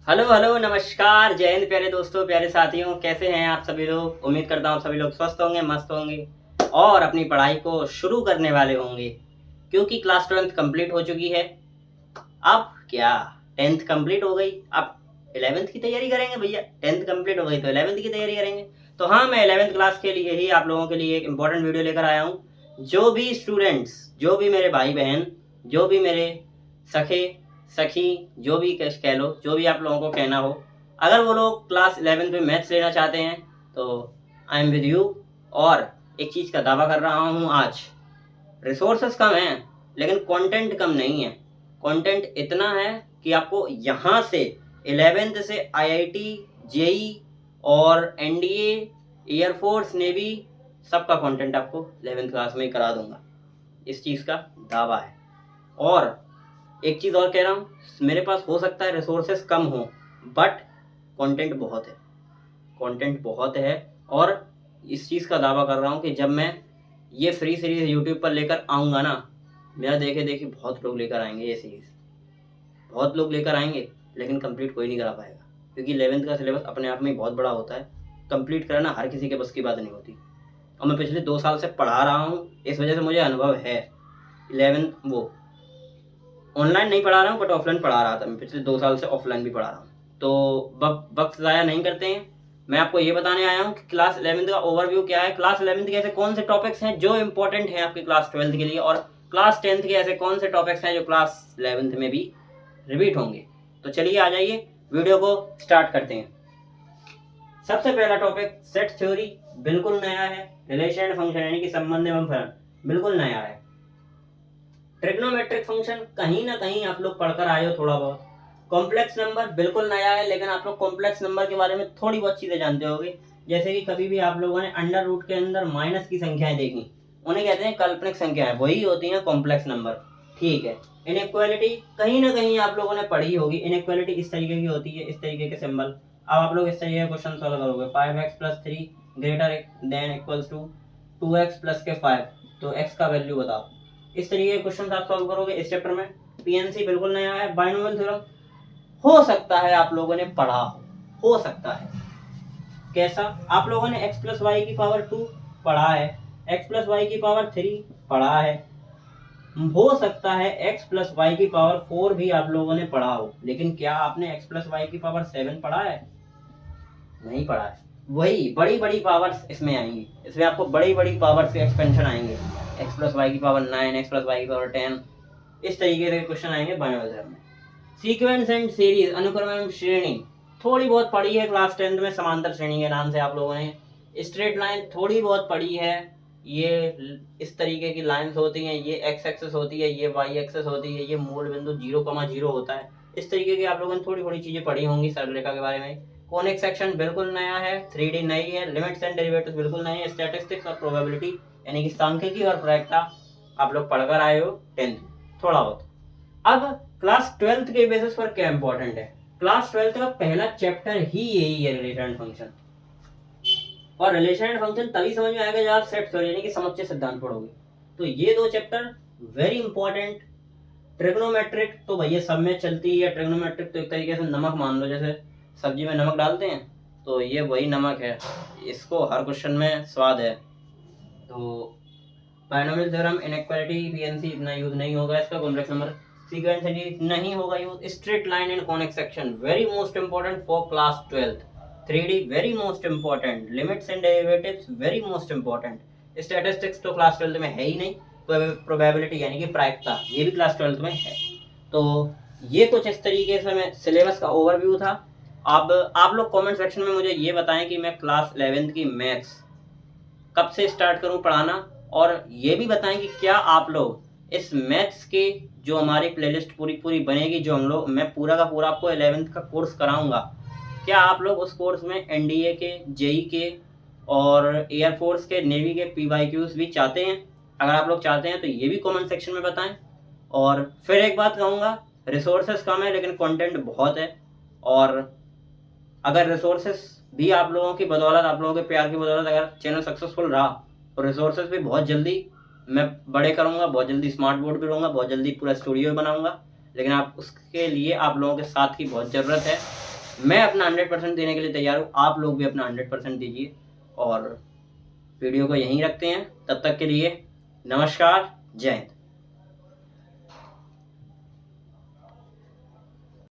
Hello hello नमस्कार, जय हिंद प्यारे दोस्तों, प्यारे साथियों, कैसे हैं आप सभी लोग। उम्मीद करता हूँ सभी लोग स्वस्थ होंगे, मस्त होंगे और अपनी पढ़ाई को शुरू करने वाले होंगे, क्योंकि क्लास 12th कंप्लीट हो चुकी है। अब क्या 10th कंप्लीट हो गई, अब 11th की तैयारी करेंगे भैया। 10th कंप्लीट हो गई तो 11th की तैयारी करेंगे। तो हाँ, मैं 11th क्लास के लिए ही आप लोगों के लिए एक इम्पोर्टेंट वीडियो लेकर आया हूँ। जो भी स्टूडेंट्स, जो भी मेरे भाई बहन, जो भी मेरे सखे सखी, जो भी कह लो, जो भी आप लोगों को कहना हो, अगर वो लोग क्लास 11th में मैथ्स लेना चाहते हैं तो आई एम विद यू। और एक चीज़ का दावा कर रहा हूँ आज, रिसोर्सेस कम हैं लेकिन कंटेंट कम नहीं है। कंटेंट इतना है कि आपको यहाँ से 11th से आईआईटी, जेई और एनडीए, एयरफोर्स, नेवी, सबका कंटेंट आपको 11th क्लास में ही करा दूंगा। इस चीज़ का दावा है। और एक चीज़ और कह रहा हूँ, मेरे पास हो सकता है रिसोर्सेस कम हो, बट कंटेंट बहुत है, कंटेंट बहुत है। और इस चीज़ का दावा कर रहा हूँ कि जब मैं ये फ्री सीरीज यूट्यूब पर लेकर आऊँगा ना, मेरा देखे देखी बहुत लोग लेकर आएंगे ये सीरीज, बहुत लोग लेकर आएंगे, लेकिन कंप्लीट कोई नहीं करा पाएगा, क्योंकि 11th का सिलेबस अपने आप में ही बहुत बड़ा होता है। कंप्लीट कराना हर किसी के बस की बात नहीं होती। और मैं पिछले 2 साल से पढ़ा रहा हूँ, इस वजह से मुझे अनुभव है। 11 वो ऑनलाइन नहीं पढ़ा रहा हूँ, बट ऑफलाइन पढ़ा रहा था। मैं पिछले 2 साल से ऑफलाइन भी पढ़ा रहा हूँ। तो वक्त ज़ाया नहीं करते हैं। मैं आपको ये बताने आया हूँ कि क्लास 11th का ओवरव्यू क्या है, क्लास 11th के ऐसे कौन से टॉपिक्स हैं जो इंपॉर्टेंट हैं आपकी क्लास 12th के लिए, और क्लास 10th के ऐसे कौन से टॉपिक्स हैं जो क्लास 11th में भी रिपीट होंगे। तो चलिए आ जाइए, वीडियो को स्टार्ट करते हैं। सबसे पहला टॉपिक सेट थ्योरी, बिल्कुल नया है। रिलेशन एंड फंक्शन यानी कि संबंध एवं फलन, बिल्कुल नया है। ट्रिग्नोमेट्रिक फंक्शन कहीं ना कहीं आप लोग पढ़कर आए हो थोड़ा बहुत। कॉम्प्लेक्स नंबर बिल्कुल नया है, लेकिन आप लोग कॉम्प्लेक्स नंबर के बारे में थोड़ी बहुत चीज़ें जानते होंगे। जैसे कि कभी भी आप लोगों ने अंडर रूट के अंदर माइनस की संख्याएं देखी, उन्हें कहते हैं काल्पनिक संख्याएं, वही होती हैं कॉम्प्लेक्स नंबर। ठीक है। इनइक्वालिटी कहीं ना कहीं आप लोगों ने पढ़ी होगी। इनइक्वालिटी इस तरीके की होती है, इस तरीके के सिंबल। अब आप लोग इस तरीके का क्वेश्चन सॉल्व करोगे, 5x + 3 greater than equals to 2x + के 5, तो x का वैल्यू बताओ। इस तरीके के क्वेश्चन आप सॉल्व करोगे इस चैप्टर में। पीएनसी बिल्कुल नया है। बाइनोमियल थ्योरम हो सकता है आप लोगों ने पढ़ा हो सकता है। कैसा? आप लोगों ने x + y की पावर 2 पढ़ा है, x + y की पावर 3 पढ़ा है। हो सकता है x + y की पावर 4 भी आप लोगों ने पढ़ा हो, लेकिन क्या आपने x + y की पावर 7 पढ़ा है? नहीं पढ़ा है। वही बड़ी बड़ी पावर्स इसमें आएंगी, इसमें आपको बड़ी बड़ी पावर्स के एक्सपेंशन आएंगे। x + y की पावर 9, x + y की पावर 10, इस तरीके के क्वेश्चन आएंगे बायोलॉजी में। सीक्वेंस एंड सीरीज, अनुक्रम एवं श्रेणी, थोड़ी बहुत पढ़ी है क्लास 10th में, समांतर श्रेणी के नाम से आप लोगों ने। स्ट्रेट लाइन थोड़ी बहुत पढ़ी है। ये इस तरीके की लाइंस होती हैं, ये एक्स एक्सेस होती है, ये वाई एक्सेस होती है, ये मूल बिंदु 0,0 होता है। इस तरीके की आप लोगों ने थोड़ी थोड़ी चीजें पढ़ी होंगी सरलरेखा के बारे में। कॉनिक सेक्शन बिल्कुल नया है। 3D नई है। लिमिट्स एंड डेरिवेटिव्स बिल्कुल नई है। स्टैटिस्टिक्स और प्रोबेबिलिटी यानी कि सांख्यिकी और प्रायिकता आप लोग पढ़कर आए हो 10th थोड़ा बहुत। अब क्लास 12th के बेसिस पर क्या इंपॉर्टेंट है? क्लास 12th का पहला चैप्टर ही यही है, रिलेशन एंड फंक्शन। और रिलेशन एंड फंक्शन तभी समझ में आएगा जब आप सेट थ्योरी यानी कि समुच्चय सिद्धांत पढ़ोगे। तो ये 2 चैप्टर वेरी इंपॉर्टेंट। ट्रिग्नोमेट्रिक तो भैया सब में चलती है। ट्रिग्नोमेट्रिक तो एक तरीके से नमक मान लो, जैसे सब्जी में नमक डालते हैं, तो ये वही नमक है, इसको हर क्वेश्चन में स्वाद है। तो बायनोमियल थ्योरम, इनइक्वालिटी, पीएनसी इतना यूज नहीं होगा इसका। कॉम्प्लेक्स नंबर सीक्वेंस नहीं होगा use. Straight line and conic section very most important for class 12th। 3D very most important. Limits and derivatives very most important. Statistics तो class 12th में है ही नहीं। प्रोबेबिलिटी यानी कि प्रायिकता, ये भी क्लास 12th में है। तो ये कुछ इस तरीके से मैं सिलेबस का ओवरव्यू था। अब आप लोग कमेंट सेक्शन में मुझे ये बताएं कि मैं क्लास 11th की मैथ्स कब से स्टार्ट करूं पढ़ाना, और ये भी बताएं कि क्या आप लोग इस मैथ्स के जो हमारी प्लेलिस्ट पूरी पूरी बनेगी, जो मैं पूरा का पूरा आपको 11th का कोर्स कराऊंगा, क्या आप लोग उस कोर्स में एनडीए के, जेई के और एयरफोर्स के, नेवी के PYQs भी चाहते हैं? अगर आप लोग चाहते हैं तो ये भी कमेंट सेक्शन में बताएं। और फिर एक बात कहूँगा, रिसोर्सेस कम है लेकिन कंटेंट बहुत है। और अगर रिसोर्सेस भी आप लोगों की बदौलत, आप लोगों के प्यार की बदौलत अगर चैनल सक्सेसफुल रहा, तो रिसोर्सेस भी बहुत जल्दी मैं बड़े करूंगा, बहुत जल्दी स्मार्ट बोर्ड भी रहूँगा, बहुत जल्दी पूरा स्टूडियो बनाऊंगा। लेकिन आप उसके लिए आप लोगों के साथ की बहुत ज़रूरत है। मैं अपना 100% देने के लिए तैयार हूँ, आप लोग भी अपना 100% दीजिए। और वीडियो को यहीं रखते हैं, तब तक के लिए नमस्कार, जय हिंद।